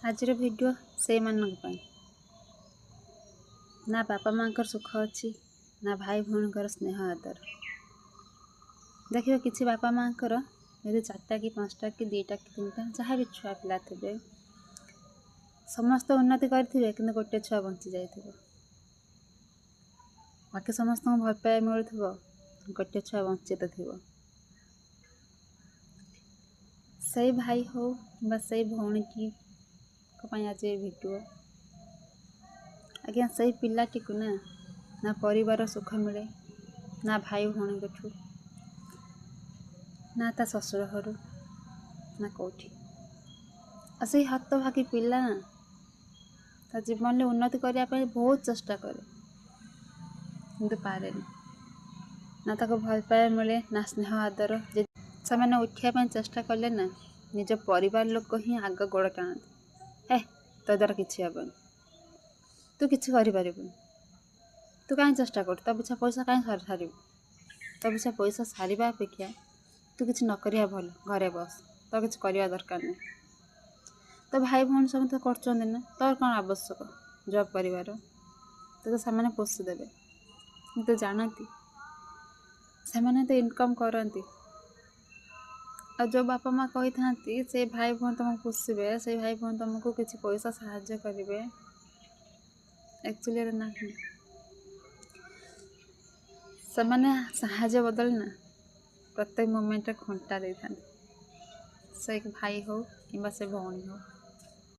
आजर video से ना बापा माँ सुख अच्छी ना भाई भौणी स्नेह आदर। देखिए किसी बापा माँ यदि 4टा कि 5टा कि 2टा कि 3टा जहाँ भी छुआ पिला थे समस्त उन्नति करेंगे कि गोटे छुआ बंची जाइए बाकी समस्त भल पाए मिलू गोटे छुआ वंचित थी से भाई हो कि भौणी की आज वीडियो आज्ञा से पिलाटी को ना परिवार सुख मिले ना भाई भौणी ठू ना ता ससुर घर ना कौटी से हतभागी पिला ना ता जीवन में उन्नति करने बहुत चेष्टा करे किंतु पारे ना ताको भल पाए मिले ना स्नेह आदर से मैंने उठा चेष्टा कले ना निज परिवार लोक ही आग गोड़ टाणती ए तो द्वारा किसी हेनी तू किसी कर तू कहीं चेष्टा कर तो पिछा पैसा कहीं सारू तो पिछा पैसा सारिबा अपेक्षा तू किसी न करिया भल घरे बस तो किसी करवा दरकार नहीं तो भाई भौणी समस्त कर तोर कौन आवश्यक जॉब कर तो से पोषिदेवे तो जानती से तो इनकम करती आ जो बापा माँ कही था से भाई भौणी तुमको पोषिबे से भाई भौणी तुमको किसी पैसा साहाय्य करेंगे एक्चुअली ना से साहाय्य बदल ना प्रत्येक मोमेंट खुंटा दे था से भाई हो कि से भौणी हो।